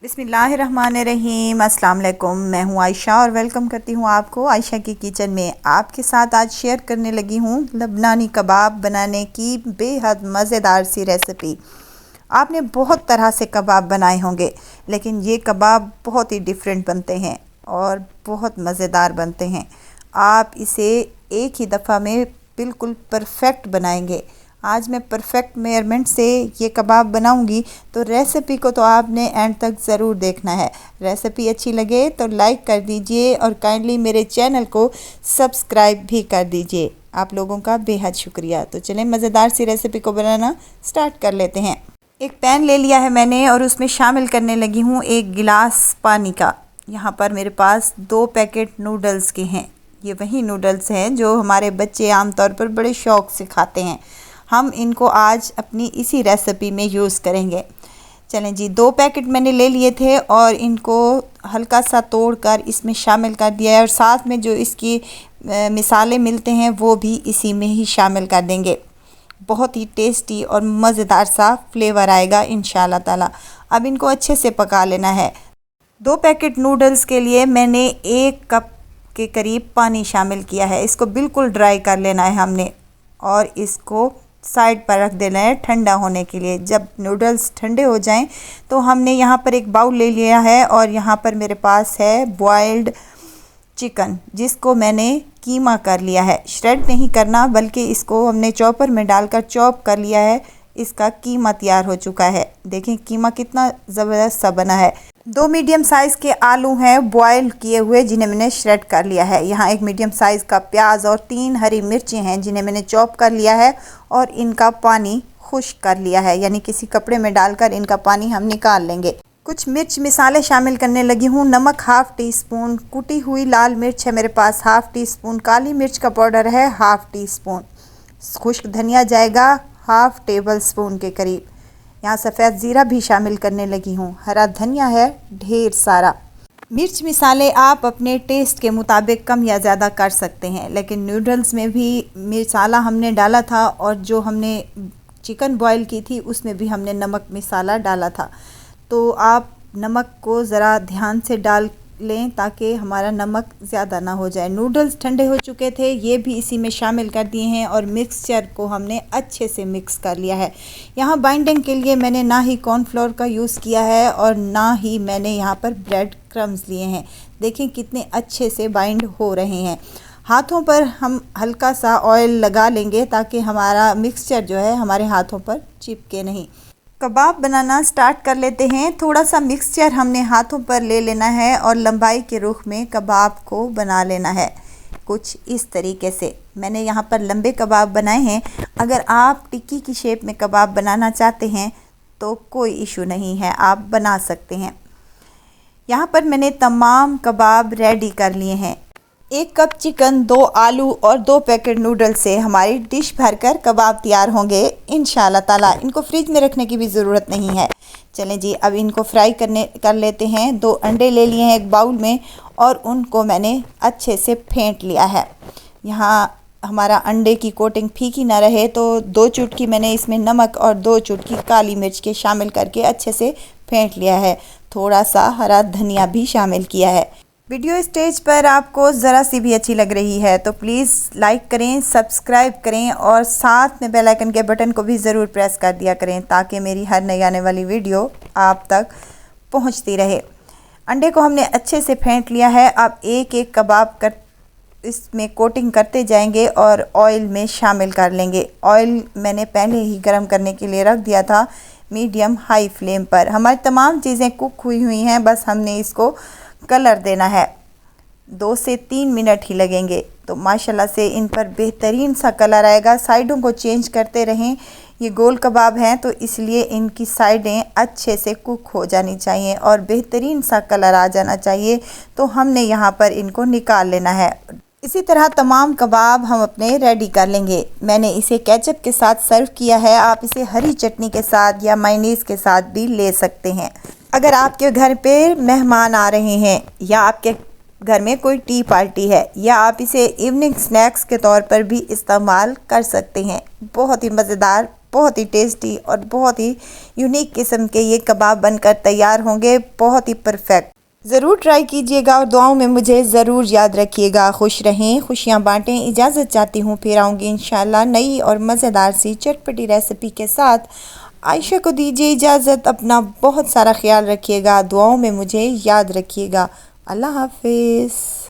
बिस्मिल्लाहिर्रहमानिर्रहीम। अस्सलाम वालेकुम। मैं हूँ आयशा और वेलकम करती हूँ आपको आयशा की किचन में। आपके साथ आज शेयर करने लगी हूँ लबनानी कबाब बनाने की बेहद मज़ेदार सी रेसिपी। आपने बहुत तरह से कबाब बनाए होंगे, लेकिन ये कबाब बहुत ही डिफरेंट बनते हैं और बहुत मज़ेदार बनते हैं। आप इसे एक ही दफ़ा में बिल्कुल परफेक्ट बनाएंगे। आज मैं परफेक्ट मेजरमेंट से ये कबाब बनाऊंगी, तो रेसिपी को तो आपने एंड तक ज़रूर देखना है। रेसिपी अच्छी लगे तो लाइक कर दीजिए और काइंडली मेरे चैनल को सब्सक्राइब भी कर दीजिए। आप लोगों का बेहद शुक्रिया। तो चलें मज़ेदार सी रेसिपी को बनाना स्टार्ट कर लेते हैं। एक पैन ले लिया है मैंने और उसमें शामिल करने लगी हूँ 1 गिलास पानी का। यहाँ पर मेरे पास 2 पैकेट नूडल्स के हैं। ये वही नूडल्स हैं जो हमारे बच्चे आमतौर पर बड़े शौक़ से खाते हैं। हम इनको आज अपनी इसी रेसिपी में यूज़ करेंगे। चलें जी, 2 पैकेट मैंने ले लिए थे और इनको हल्का सा तोड़कर इसमें शामिल कर दिया है और साथ में जो इसकी मिसाले मिलते हैं वो भी इसी में ही शामिल कर देंगे। बहुत ही टेस्टी और मज़ेदार सा फ्लेवर आएगा इंशाल्लाह ताला। अब इनको अच्छे से पका लेना है। 2 पैकेट नूडल्स के लिए मैंने 1 कप के करीब पानी शामिल किया है। इसको बिल्कुल ड्राई कर लेना है हमने और इसको साइड पर रख देना है ठंडा होने के लिए। जब नूडल्स ठंडे हो जाएं तो हमने यहाँ पर एक बाउल ले लिया है और यहाँ पर मेरे पास है बॉइल्ड चिकन, जिसको मैंने कीमा कर लिया है। श्रेड नहीं करना, बल्कि इसको हमने चॉपर में डालकर चॉप कर लिया है। इसका कीमा तैयार हो चुका है। देखें कीमा कितना ज़बरदस्त सा बना है। 2 मीडियम साइज़ के आलू हैं बॉयल किए हुए, जिन्हें मैंने श्रेड कर लिया है। यहाँ 1 मीडियम साइज़ का प्याज और 3 हरी मिर्चें हैं जिन्हें मैंने चॉप कर लिया है और इनका पानी खुश्क कर लिया है, यानी किसी कपड़े में डालकर इनका पानी हम निकाल लेंगे। कुछ मिर्च मिसाले शामिल करने लगी हूँ। नमक ½ टी स्पून, कुटी हुई लाल मिर्च है मेरे पास ½ टी स्पून, काली मिर्च का पाउडर है ½ टी स्पून, खुश्क धनिया जाएगा ½ टेबल स्पून के करीब। यहाँ सफ़ेद ज़ीरा भी शामिल करने लगी हूँ। हरा धनिया है ढेर सारा। मिर्च मिसाले आप अपने टेस्ट के मुताबिक कम या ज़्यादा कर सकते हैं, लेकिन नूडल्स में भी मिसाला हमने डाला था और जो हमने चिकन बॉयल की थी उसमें भी हमने नमक मिसाला डाला था। तो आप नमक को ज़रा ध्यान से डाल लें ताकि हमारा नमक ज़्यादा ना हो जाए। नूडल्स ठंडे हो चुके थे, ये भी इसी में शामिल कर दिए हैं और मिक्सचर को हमने अच्छे से मिक्स कर लिया है। यहाँ बाइंडिंग के लिए मैंने ना ही कॉर्नफ्लोर का यूज़ किया है और ना ही मैंने यहाँ पर ब्रेड क्रम्स लिए हैं। देखें कितने अच्छे से बाइंड हो रहे हैं। हाथों पर हम हल्का सा ऑयल लगा लेंगे ताकि हमारा मिक्सचर जो है हमारे हाथों पर चिपके नहीं। कबाब बनाना स्टार्ट कर लेते हैं। थोड़ा सा मिक्सचर हमने हाथों पर ले लेना है और लंबाई के रुख में कबाब को बना लेना है। कुछ इस तरीके से मैंने यहाँ पर लंबे कबाब बनाए हैं। अगर आप टिक्की की शेप में कबाब बनाना चाहते हैं तो कोई इशू नहीं है, आप बना सकते हैं। यहाँ पर मैंने तमाम कबाब रेडी कर लिए हैं। 1 कप चिकन, 2 आलू और 2 पैकेट नूडल से हमारी डिश भरकर कबाब तैयार होंगे इंशाल्लाह ताला। इनको फ्रिज में रखने की भी ज़रूरत नहीं है। चलें जी, अब इनको फ्राई कर लेते हैं। 2 अंडे ले लिए हैं एक बाउल में और उनको मैंने अच्छे से फेंट लिया है। यहाँ हमारा अंडे की कोटिंग फीकी ना रहे तो 2 चुटकी मैंने इसमें नमक और 2 चुटकी काली मिर्च के शामिल करके अच्छे से फेंट लिया है। थोड़ा सा हरा धनिया भी शामिल किया है। वीडियो स्टेज पर आपको ज़रा सी भी अच्छी लग रही है तो प्लीज़ लाइक करें, सब्सक्राइब करें और साथ में बेल आइकन के बटन को भी ज़रूर प्रेस कर दिया करें ताकि मेरी हर नई आने वाली वीडियो आप तक पहुंचती रहे। अंडे को हमने अच्छे से फेंट लिया है। अब एक एक कबाब कर इसमें कोटिंग करते जाएंगे और ऑयल में शामिल कर लेंगे। ऑयल मैंने पहले ही गर्म करने के लिए रख दिया था मीडियम हाई फ्लेम पर। हमारी तमाम चीज़ें कुक हुई हैं, बस हमने इसको कलर देना है। 2 से 3 मिनट ही लगेंगे तो माशाल्लाह से इन पर बेहतरीन सा कलर आएगा। साइडों को चेंज करते रहें। ये गोल कबाब हैं तो इसलिए इनकी साइडें अच्छे से कुक हो जानी चाहिए और बेहतरीन सा कलर आ जाना चाहिए। तो हमने यहाँ पर इनको निकाल लेना है। इसी तरह तमाम कबाब हम अपने रेडी कर लेंगे। मैंने इसे केचप के साथ सर्व किया है। आप इसे हरी चटनी के साथ या मायोनीज़ के साथ भी ले सकते हैं। अगर आपके घर पे मेहमान आ रहे हैं या आपके घर में कोई टी पार्टी है या आप इसे इवनिंग स्नैक्स के तौर पर भी इस्तेमाल कर सकते हैं। बहुत ही मज़ेदार बहुत ही टेस्टी और बहुत ही यूनिक किस्म के ये कबाब बनकर तैयार होंगे, बहुत ही परफेक्ट। ज़रूर ट्राई कीजिएगा और दुआओं में मुझे ज़रूर याद रखिएगा। खुश रहें, खुशियाँ बांटें। इजाज़त चाहती हूँ, फिर आऊँगी इंशाल्लाह नई और मज़ेदार सी चटपटी रेसिपी के साथ। आयशा को दीजिए इजाज़त। अपना बहुत सारा ख्याल रखिएगा, दुआओं में मुझे याद रखिएगा। अल्लाह हाफिज़।